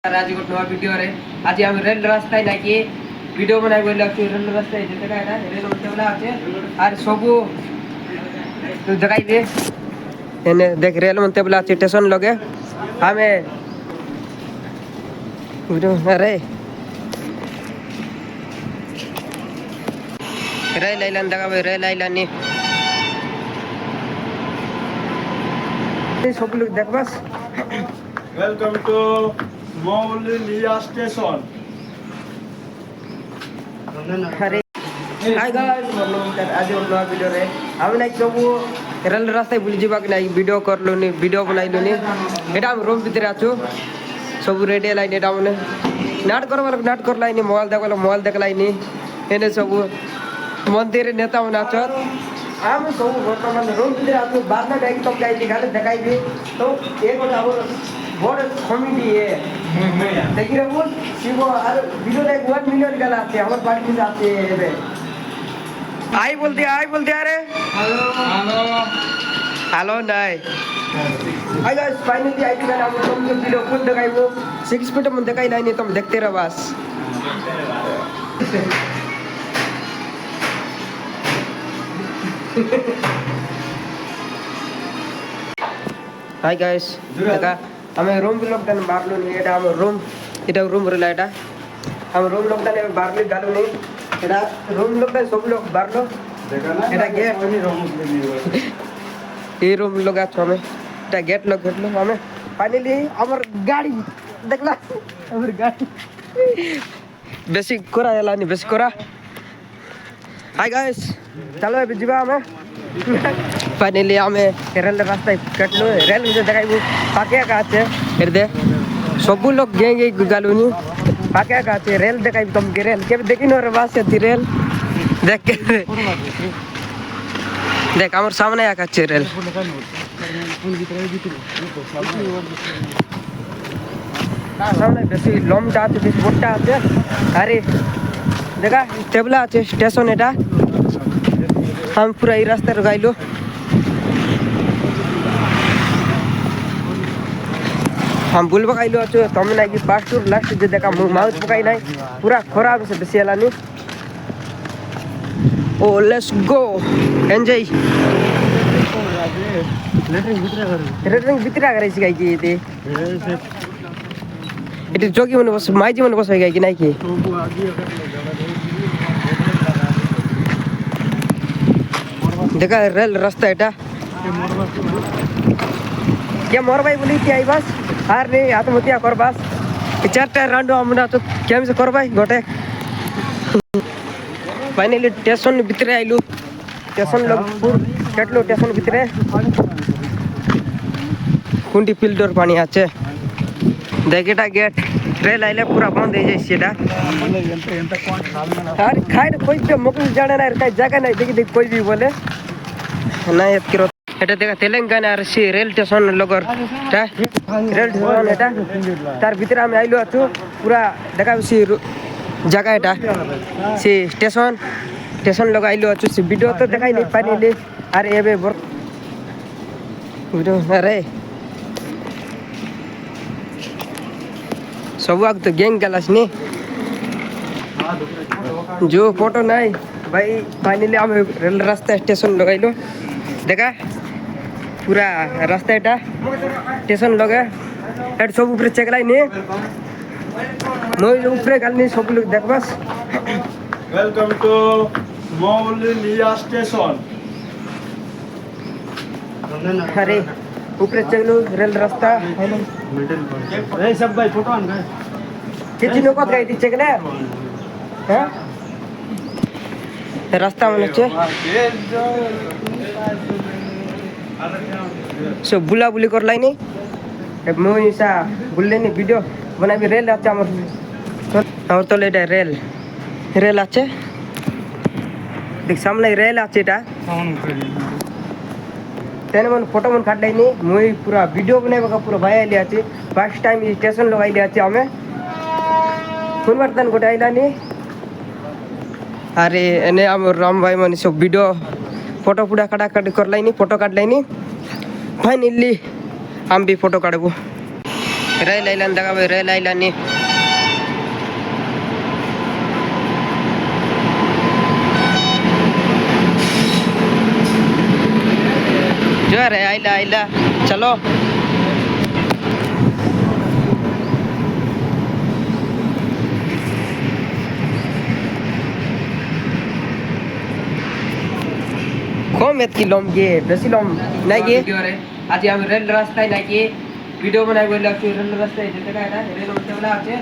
आज गोटे नुआ वीडियो रे आज हम रेल रास्ता ना कि वीडियो बना बोले रेल रास्ता जेते का रेल उठेवला আছে আর সবু তো দেখাই দে এনে দেখ রেল মতে বলা আছে স্টেশন লগে আমি ভিডিও আরে रेल आइलान দেখা रेल आइलान नी सब लोग देख बस वेलकम टू मौलिया स्टेशन। अरे हाय गाइस आज नया वीडियो रे हम लाइक सब रेल रास्ता बुली जीवा कि वीडियो कर लोनी वीडियो बनाई लोनी एटा हम रूम भीतर आछु सब रेडी लाइन एटा मने नाट करवाल नाट कर लाइन मोबाइल देख लाइन एने सब मंदिर नेता मन आछत हम सब वर्तमान रूम भीतर आछु बाद में बैग तक जाई गाले देखाई भी तो एक और बड़ कमिटी है देखि रे बोल शिव और वीडियो लाइक 1 मिलियन गला आते हमर पार्टी में आते रे आई बोलते अरे हेलो हेलो नहीं hi guys finally I think हम तुमको वीडियो फुल दिखाइबो 6 फीट में दिखाई नहीं तुम देखते रहो बस हाय गाइस देखा हमें रूम लॉकडाउन बारलो नहीं एटा हम रूम रे लाइटा हम रूम लॉकडाउन बारली गालो नहीं एटा रूम लॉकडाउन सब लोग बारलो देखा ना एटा गेट वही रूम में ये रूम लगा छ हमें एटा गेट लॉक हमें फाइनली हमर गाड़ी देखला हमर गाड़ी बेसी कोरा हला नहीं बेसी कोरा हाय गाइस चलो अभी जीवा हमें फाइनली हमें रेल रास्ता कटलो रेल मुझे देखाइबो पाके का আছে এর দে সব লোক গেঙ্গে গালুনি পাকে का আছে रेल দেখাইব तुम के रेल के देखिनो रे बास है रेल देख के देख हमर सामने आ আছে रेल सामने बेसी लंबा আছে বেশি মোটা আছে আরে देखा टेबला আছে स्टेशन এটা हम पूरा ई रास्ता रे गाइलो हम बुलबा गाइलो छ तुम ना कि फास्ट टूर लास्ट जे देखा माउथ पकाई नहीं पूरा खराब से बेसी हलानी ओ लेट्स गो एंजॉय लेटरिंग भीतर करे छी गाई की एते एते जोगी मन बस माइजी मन बस गाई की नहीं की देखा रेल रास्ता एटा क्या मोर भाई बोली कि आई बस हार नहीं आत्महत्या कर बस चारटा राउंड हमना तो केम से कर भाई गोटे फाइनली स्टेशन भीतर आइलु स्टेशन लगपुर केटलो स्टेशन भीतर कुंडी फिल्टर पानी आछे देखटा गेट रेल आइले पूरा बंद हो जाय सेटा अरे खाइ कोई पे मुकल जाने ना कई जगह नहीं देखि देख कोई भी बोले नहीं एतकिरो এটা দেখা তেলেঙ্গানা আর সি রেল স্টেশন লগর টা রেল স্টেশন এটা তার ভিতরে আমি আইলো আছো পুরা দেখা সি জায়গা এটা সি স্টেশন লগ আইলো আছো সি ভিডিও তো দেখাই নাই পারিলে আর এবে ভিডিও আরে सब वक्त तो गैंग गलास नहीं जो फोटो नहीं भाई फाइनली हम रेल रास्ता स्टेशन लगाइलो देखा पूरा रास्ता एटा स्टेशन लगे एट सब ऊपर चेक लाई नहीं मैं ऊपर गल नहीं सब लोग देख बस वेलकम टू मौलिया स्टेशन। अरे ऊपर चेक लो रेल रास्ता ए सब भाई फोटो आन गए कितनी लोग गई थी चेक ले हैं रास्ता में नीचे सो बुला बुली कर लाई नहीं मैं ऐसा बुलले नहीं वीडियो बना भी रेल अच्छा और तो लेटा रेल अच्छे देख सामने रेल अच्छे टा तेने मन फोटो मन काट लाई नहीं मैं पूरा वीडियो बनाए बका पूरा भाई आइले अच्छे फर्स्ट टाइम स्टेशन लोग आइले अच्छे हमें फोन बर्तन गोटे आइला नहीं अरे एने हम राम भाई मन सब वीडियो फोटो पूरा काटा काट कर लाई नहीं फोटो काट लाई नहीं फाइनली हम भी फोटो काटबो रेल आइलान देखा भाई रेल आइलानी जो रे आइला आइला चलो कम एतकी लम गे बेसी लम নাই গে আজ আমি রেল রাস্তায় নাকি ভিডিও বানাই বলে আছি রেল রাস্তায় যেতে কাটা রেল উঠেবলা আছে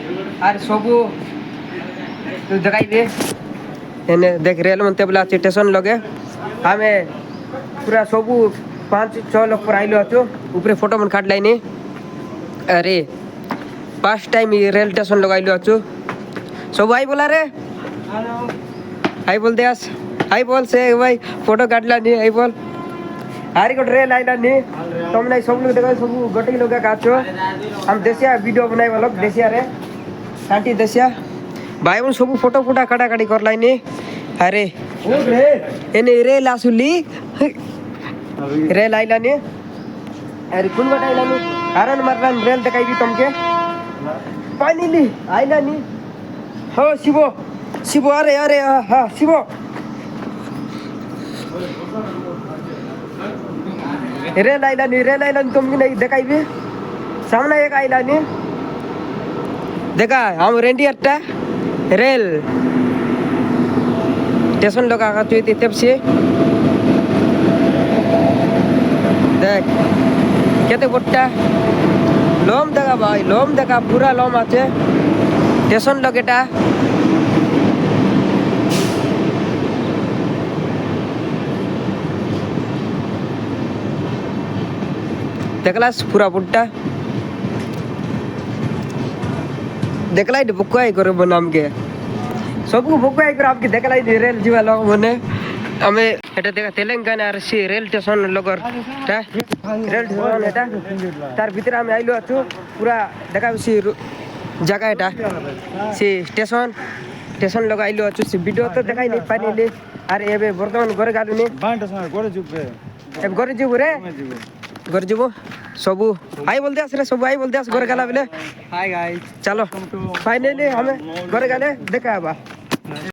আর সবু তো দেখাইবে এনে দেখ রেল উঠেবলা আছে স্টেশন লগে আমি পুরা সবু 5-6 লোক पर आइलो আছো উপরে ফটো মন কাট লাইনি আরে ফার্স্ট টাইম রেল স্টেশন लगाइलो আছো সবু আই বলা রে हाय बोल देस हाय बोल से भाई फोटो काट लानी हाय बोल हारी को रेल आइला नी तुमने सब लोग देखो सब गोटे लोग काचो हम देसिया वीडियो बनाई वाला देसिया रे काटी देसिया भाई उन सब फोटो फुटा काटा काटी कर लाइनी अरे ओ रे एने रेल आसुली रेल आइला नी अरे कुन बटा आइला नी आरन मारन रेल देखाई भी तुमके पानी ली आइला नी हो शिवो शिवो अरे अरे हाँ शिवो रेल आइला नी तुम नहीं देखाई भी सामने एक आइला नी देखा हम रेंडियर टा रेल स्टेशन लगा का चुई तब से देख कहते बोट्टा लोम देखा भाई लोम देखा पूरा लोम आचे स्टेशन लगेटा देखलास पूरा बुट्टा देखलाई बुकवाई करे बनाम के सबको बुकवाई करे आपकी देखलाई रेल जीवा लोग बने हमें এটা দেখা তেলেঙ্গানা আর সে রেল স্টেশন লগর টা রেল স্টেশন এটা তার ভিতরে আমি আইলো আছো পুরা দেখা সে জায়গা এটা সে স্টেশন লগা আইলো আছো সে ভিডিও তো দেখাই নাই পাইনি আর এবে বর্তমান ঘরে গালুনি বান্টা সময় করে চুপবে এব ঘরে যাবো রে ঘরে যাবো सबू हाय बोल दे रे सबू हाय बोल दे घर गला बेले हाय गाइस चलो फाइनली हमें घर गले देखा बा